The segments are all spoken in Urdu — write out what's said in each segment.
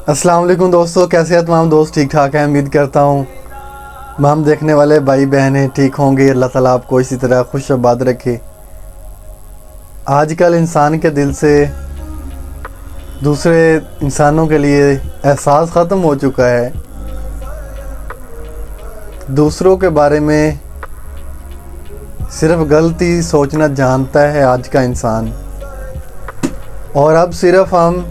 السلام علیکم دوستو، کیسے ہیں تمام دوست؟ ٹھیک ٹھاک ہیں، امید کرتا ہوں ہم دیکھنے والے بھائی بہنیں ٹھیک ہوں گے۔ اللہ تعالیٰ آپ کو اسی طرح خوش آباد رکھے۔ آج کل انسان کے دل سے دوسرے انسانوں کے لیے احساس ختم ہو چکا ہے۔ دوسروں کے بارے میں صرف غلطی سوچنا جانتا ہے آج کا انسان، اور اب صرف ہم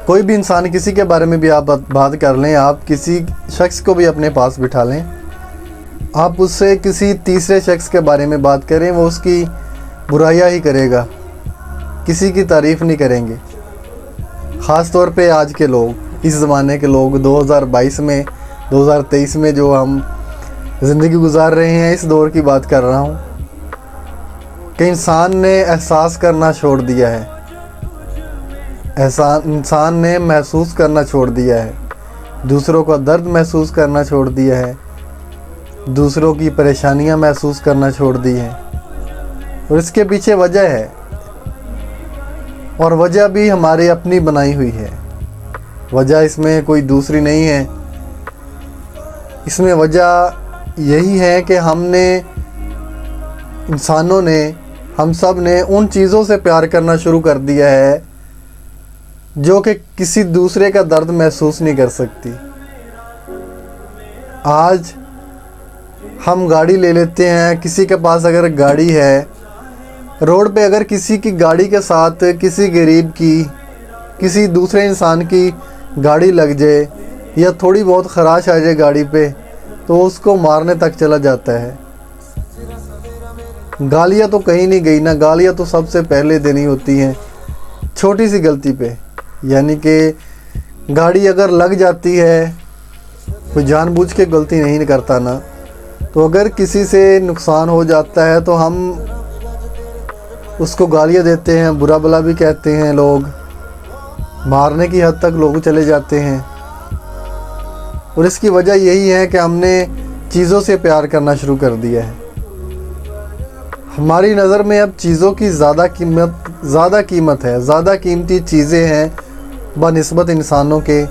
کوئی بھی انسان کسی کے بارے میں بھی آپ بات کر لیں، آپ کسی شخص کو بھی اپنے پاس بٹھا لیں، آپ اس سے کسی تیسرے شخص کے بارے میں بات کریں، وہ اس کی برائیاں ہی کرے گا، کسی کی تعریف نہیں کریں گے۔ خاص طور پہ آج کے لوگ، اس زمانے کے لوگ، 2022 میں 2023 میں جو ہم زندگی گزار رہے ہیں، اس دور کی بات کر رہا ہوں کہ انسان نے احساس کرنا چھوڑ دیا ہے، انسان نے محسوس کرنا چھوڑ دیا ہے، دوسروں کا درد محسوس کرنا چھوڑ دیا ہے، دوسروں کی پریشانیاں محسوس کرنا چھوڑ دی ہیں، اور اس کے پیچھے وجہ ہے، اور وجہ بھی ہماری اپنی بنائی ہوئی ہے۔ وجہ اس میں کوئی دوسری نہیں ہے، اس میں وجہ یہی ہے کہ انسانوں نے، ہم سب نے ان چیزوں سے پیار کرنا شروع کر دیا ہے جو کہ کسی دوسرے کا درد محسوس نہیں کر سکتی۔ آج ہم گاڑی لے لیتے ہیں، کسی کے پاس اگر گاڑی ہے، روڈ پہ اگر کسی کی گاڑی کے ساتھ کسی غریب کی، کسی دوسرے انسان کی گاڑی لگ جائے یا تھوڑی بہت خراش آ جائے گاڑی پہ، تو اس کو مارنے تک چلا جاتا ہے۔ گالیاں تو کہیں نہیں گئی نا، گالیاں تو سب سے پہلے دینی ہوتی ہیں چھوٹی سی غلطی پہ، یعنی کہ گاڑی اگر لگ جاتی ہے، کوئی جان بوجھ کے غلطی نہیں کرتا نا، تو اگر کسی سے نقصان ہو جاتا ہے تو ہم اس کو گالیاں دیتے ہیں، برا بلا بھی کہتے ہیں، لوگ مارنے کی حد تک لوگ چلے جاتے ہیں۔ اور اس کی وجہ یہی ہے کہ ہم نے چیزوں سے پیار کرنا شروع کر دیا ہے۔ ہماری نظر میں اب چیزوں کی زیادہ قیمت ہے، زیادہ قیمتی چیزیں ہیں بنسبت انسانوں کے،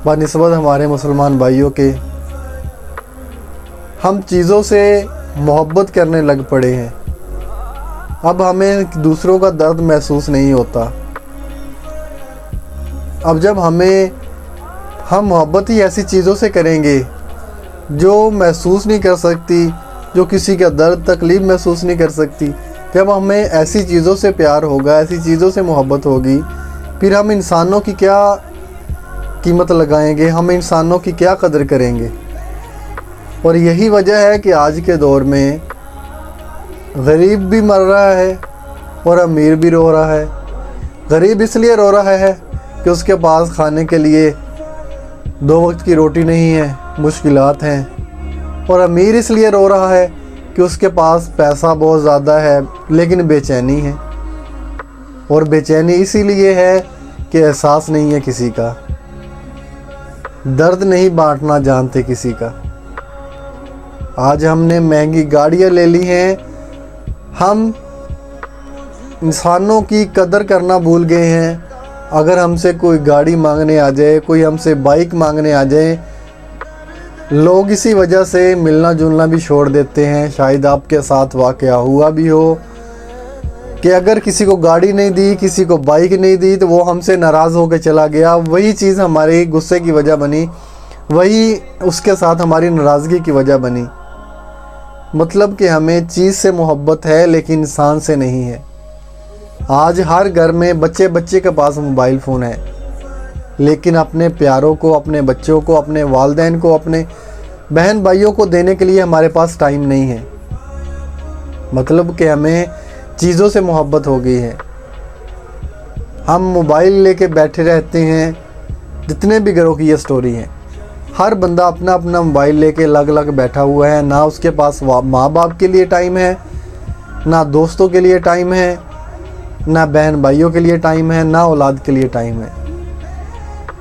بنسبت ہمارے مسلمان بھائیوں کے۔ ہم چیزوں سے محبت کرنے لگ پڑے ہیں، اب ہمیں دوسروں کا درد محسوس نہیں ہوتا۔ اب جب ہم محبت ہی ایسی چیزوں سے کریں گے جو محسوس نہیں کر سکتی، جو کسی کا درد تکلیف محسوس نہیں کر سکتی، جب ہمیں ایسی چیزوں سے پیار ہوگا، ایسی چیزوں سے محبت ہوگی، پھر ہم انسانوں کی کیا قیمت لگائیں گے، ہم انسانوں کی کیا قدر کریں گے۔ اور یہی وجہ ہے کہ آج کے دور میں غریب بھی مر رہا ہے اور امیر بھی رو رہا ہے۔ غریب اس لیے رو رہا ہے کہ اس کے پاس کھانے کے لیے 2 وقت کی روٹی نہیں ہے، مشکلات ہیں، اور امیر اس لیے رو رہا ہے کہ اس کے پاس پیسہ بہت زیادہ ہے لیکن بے چینی ہے، اور بے چینی اسی لیے ہے کہ احساس نہیں ہے کسی کا، درد نہیں بانٹنا جانتے کسی کا۔ آج ہم نے مہنگی گاڑیاں لے لی ہیں، ہم انسانوں کی قدر کرنا بھول گئے ہیں۔ اگر ہم سے کوئی گاڑی مانگنے آ جائے، کوئی ہم سے بائک مانگنے آ جائے، لوگ اسی وجہ سے ملنا جلنا بھی چھوڑ دیتے ہیں۔ شاید آپ کے ساتھ واقعہ ہوا بھی ہو کہ اگر کسی کو گاڑی نہیں دی، کسی کو بائک نہیں دی، تو وہ ہم سے ناراض ہو کے چلا گیا، وہی چیز ہماری غصے کی وجہ بنی، وہی اس کے ساتھ ہماری ناراضگی کی وجہ بنی۔ مطلب کہ ہمیں چیز سے محبت ہے لیکن انسان سے نہیں ہے۔ آج ہر گھر میں بچے کے پاس موبائل فون ہے، لیکن اپنے پیاروں کو، اپنے بچوں کو، اپنے والدین کو، اپنے بہن بھائیوں کو دینے کے لیے ہمارے پاس ٹائم نہیں ہے۔ مطلب کہ ہمیں چیزوں سے محبت ہو گئی ہے۔ ہم موبائل لے کے بیٹھے رہتے ہیں، جتنے بھی گھروں کی یہ سٹوری ہے، ہر بندہ اپنا اپنا موبائل لے کے الگ بیٹھا ہوا ہے، نہ اس کے پاس ماں باپ کے لیے ٹائم ہے، نہ دوستوں کے لیے ٹائم ہے، نہ بہن بھائیوں کے لیے ٹائم ہے، نہ اولاد کے لیے ٹائم ہے۔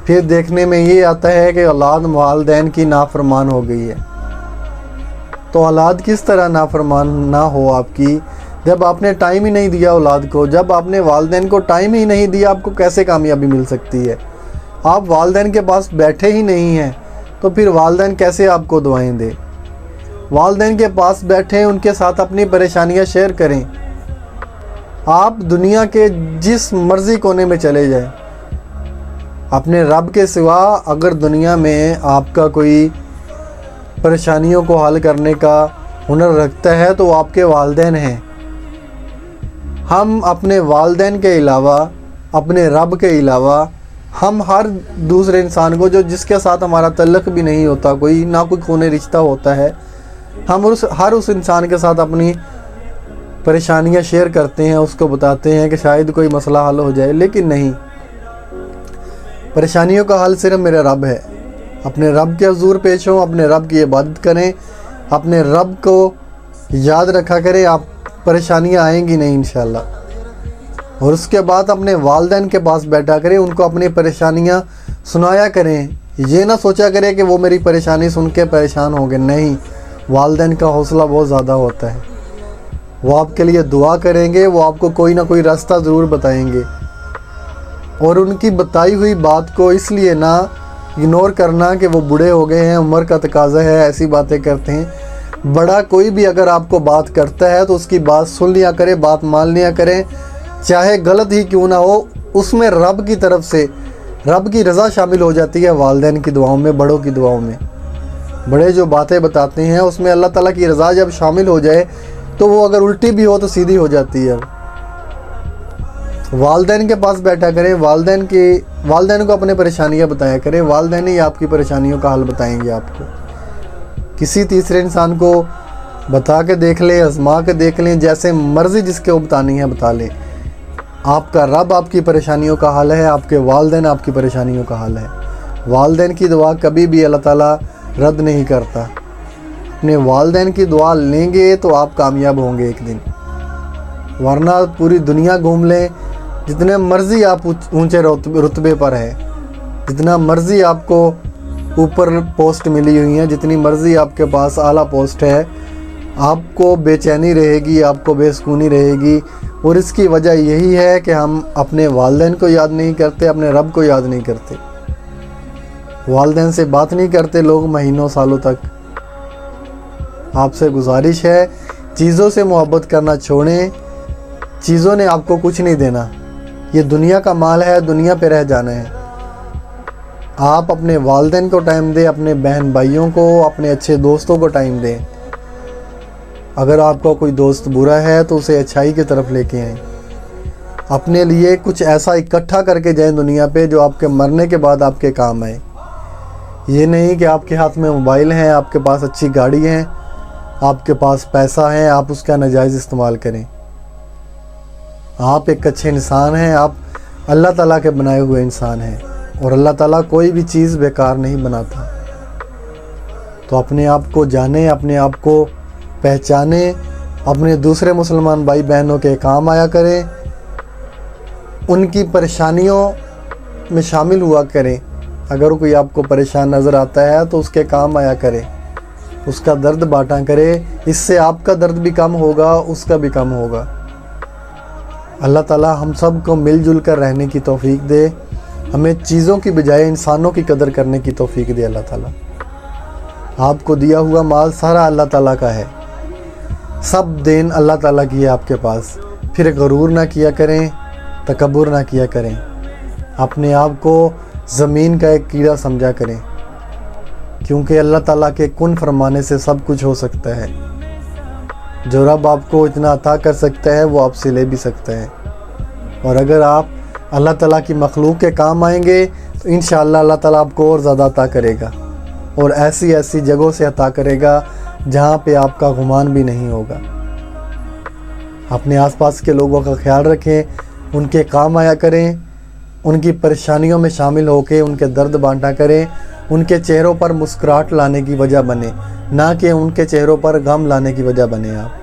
پھر دیکھنے میں یہ آتا ہے کہ اولاد والدین کی نافرمان ہو گئی ہے۔ تو اولاد کس طرح نافرمان نہ ہو آپ کی، جب آپ نے ٹائم ہی نہیں دیا اولاد کو، جب آپ نے والدین کو ٹائم ہی نہیں دیا، آپ کو کیسے کامیابی مل سکتی ہے؟ آپ والدین کے پاس بیٹھے ہی نہیں ہیں تو پھر والدین کیسے آپ کو دعائیں دیں؟ والدین کے پاس بیٹھیں، ان کے ساتھ اپنی پریشانیاں شیئر کریں۔ آپ دنیا کے جس مرضی کونے میں چلے جائیں، اپنے رب کے سوا اگر دنیا میں آپ کا کوئی پریشانیوں کو حل کرنے کا ہنر رکھتا ہے تو وہ آپ کے والدین ہیں۔ ہم اپنے والدین کے علاوہ، اپنے رب کے علاوہ، ہم ہر دوسرے انسان کو جس کے ساتھ ہمارا تعلق بھی نہیں ہوتا، کوئی نہ کوئی خون رشتہ ہوتا ہے، ہم ہر اس انسان کے ساتھ اپنی پریشانیاں شیئر کرتے ہیں، اس کو بتاتے ہیں کہ شاید کوئی مسئلہ حل ہو جائے، لیکن نہیں، پریشانیوں کا حل صرف میرے رب ہے۔ اپنے رب کے حضور پیش ہوں، اپنے رب کی عبادت کریں، اپنے رب کو یاد رکھا کریں، آپ پریشانیاں آئیں گی نہیں انشاءاللہ۔ اور اس کے بعد اپنے والدین کے پاس بیٹھا کریں، ان کو اپنی پریشانیاں سنایا کریں۔ یہ نہ سوچا کریں کہ وہ میری پریشانی سن کے پریشان ہوں گے، نہیں، والدین کا حوصلہ بہت زیادہ ہوتا ہے، وہ آپ کے لیے دعا کریں گے، وہ آپ کو کوئی نہ کوئی راستہ ضرور بتائیں گے۔ اور ان کی بتائی ہوئی بات کو اس لیے نہ اگنور کرنا کہ وہ بوڑھے ہو گئے ہیں، عمر کا تقاضا ہے، ایسی باتیں کرتے ہیں۔ بڑا کوئی بھی اگر آپ کو بات کرتا ہے تو اس کی بات سن لیا کرے، بات مان لیا کریں، چاہے غلط ہی کیوں نہ ہو، اس میں رب کی طرف سے رب کی رضا شامل ہو جاتی ہے۔ والدین کی دعاؤں میں، بڑوں کی دعاؤں میں، بڑے جو باتیں بتاتے ہیں اس میں اللہ تعالیٰ کی رضا جب شامل ہو جائے تو وہ اگر الٹی بھی ہو تو سیدھی ہو جاتی ہے۔ والدین کے پاس بیٹھا کریں، والدین کو اپنے پریشانیاں بتایا کریں، والدین ہی آپ کی پریشانیوں کا حل بتائیں گے آپ کو۔ کسی تیسرے انسان کو بتا کے دیکھ لیں، آزما کے دیکھ لیں، جیسے مرضی جس کے بتانی ہے بتا لیں، آپ کا رب آپ کی پریشانیوں کا حل ہے، آپ کے والدین آپ کی پریشانیوں کا حل ہے۔ والدین کی دعا کبھی بھی اللہ تعالیٰ رد نہیں کرتا۔ اپنے والدین کی دعا لیں گے تو آپ کامیاب ہوں گے ایک دن، ورنہ پوری دنیا گھوم لیں، جتنے مرضی آپ اونچے رتبے پر ہے، جتنا مرضی آپ کو اوپر پوسٹ ملی ہوئی ہیں، جتنی مرضی آپ کے پاس اعلیٰ پوسٹ ہے، آپ کو بے چینی رہے گی، آپ کو بے سکونی رہے گی، اور اس کی وجہ یہی ہے کہ ہم اپنے والدین کو یاد نہیں کرتے، اپنے رب کو یاد نہیں کرتے، والدین سے بات نہیں کرتے لوگ مہینوں سالوں تک۔ آپ سے گزارش ہے، چیزوں سے محبت کرنا چھوڑیں، چیزوں نے آپ کو کچھ نہیں دینا، یہ دنیا کا مال ہے، دنیا پہ رہ جانا ہے۔ آپ اپنے والدین کو ٹائم دیں، اپنے بہن بھائیوں کو، اپنے اچھے دوستوں کو ٹائم دیں۔ اگر آپ کا کوئی دوست برا ہے تو اسے اچھائی کی طرف لے کے آئیں، اپنے لیے کچھ ایسا اکٹھا کر کے جائیں دنیا پہ جو آپ کے مرنے کے بعد آپ کے کام آئے۔ یہ نہیں کہ آپ کے ہاتھ میں موبائل ہیں، آپ کے پاس اچھی گاڑی ہے، آپ کے پاس پیسہ ہے، آپ اس کا ناجائز استعمال کریں۔ آپ ایک اچھے انسان ہیں، آپ اللہ تعالیٰ کے بنائے ہوئے انسان ہیں، اور اللہ تعالیٰ کوئی بھی چیز بیکار نہیں بناتا۔ تو اپنے آپ کو جانیں، اپنے آپ کو پہچانیں، اپنے دوسرے مسلمان بھائی بہنوں کے کام آیا کریں، ان کی پریشانیوں میں شامل ہوا کریں۔ اگر کوئی آپ کو پریشان نظر آتا ہے تو اس کے کام آیا کریں، اس کا درد بانٹا کرے، اس سے آپ کا درد بھی کم ہوگا، اس کا بھی کم ہوگا۔ اللہ تعالیٰ ہم سب کو مل جل کر رہنے کی توفیق دے، ہمیں چیزوں کی بجائے انسانوں کی قدر کرنے کی توفیق دے اللہ تعالیٰ۔ آپ کو دیا ہوا مال سارا اللہ تعالیٰ کا ہے، سب دین اللہ تعالیٰ کی ہے آپ کے پاس، پھر غرور نہ کیا کریں، تکبر نہ کیا کریں، اپنے آپ کو زمین کا ایک کیڑا سمجھا کریں، کیونکہ اللہ تعالیٰ کے کن فرمانے سے سب کچھ ہو سکتا ہے۔ جو رب آپ کو اتنا عطا کر سکتا ہے وہ آپ سے لے بھی سکتا ہے، اور اگر آپ اللہ تعالیٰ کی مخلوق کے کام آئیں گے تو انشاءاللہ اللہ تعالیٰ آپ کو اور زیادہ عطا کرے گا، اور ایسی ایسی جگہوں سے عطا کرے گا جہاں پہ آپ کا گمان بھی نہیں ہوگا۔ اپنے آس پاس کے لوگوں کا خیال رکھیں، ان کے کام آیا کریں، ان کی پریشانیوں میں شامل ہو کے ان کے درد بانٹا کریں، ان کے چہروں پر مسکراہٹ لانے کی وجہ بنے، نہ کہ ان کے چہروں پر غم لانے کی وجہ بنے آپ۔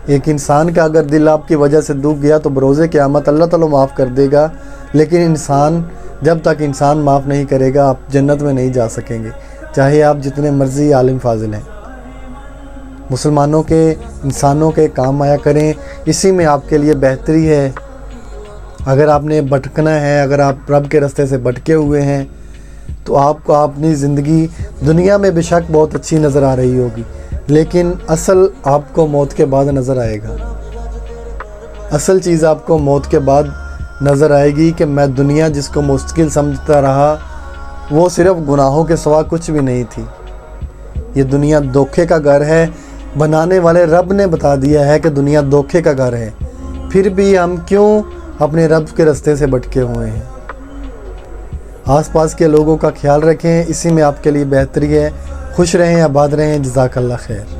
ایک انسان کا اگر دل آپ کی وجہ سے دکھ گیا تو بروز قیامت اللہ تعالیٰ معاف کر دے گا، لیکن جب تک انسان معاف نہیں کرے گا آپ جنت میں نہیں جا سکیں گے، چاہے آپ جتنے مرضی عالم فاضل ہیں۔ مسلمانوں کے، انسانوں کے کام آیا کریں، اسی میں آپ کے لیے بہتری ہے۔ اگر آپ نے بھٹکنا ہے، اگر آپ رب کے راستے سے بھٹکے ہوئے ہیں تو آپ کو اپنی زندگی دنیا میں بے شک بہت اچھی نظر آ رہی ہوگی، لیکن اصل آپ کو موت کے بعد نظر آئے گا۔ اصل چیز آپ کو موت کے بعد نظر آئے گی کہ میں دنیا جس کو مستقل سمجھتا رہا وہ صرف گناہوں کے سوا کچھ بھی نہیں تھی۔ یہ دنیا دھوکے کا گھر ہے، بنانے والے رب نے بتا دیا ہے کہ دنیا دھوکے کا گھر ہے، پھر بھی ہم کیوں اپنے رب کے راستے سے بھٹکے ہوئے ہیں؟ آس پاس کے لوگوں کا خیال رکھیں، اسی میں آپ کے لیے بہتری ہے۔ خوش رہیں، آباد رہیں، جزاک اللہ خیر۔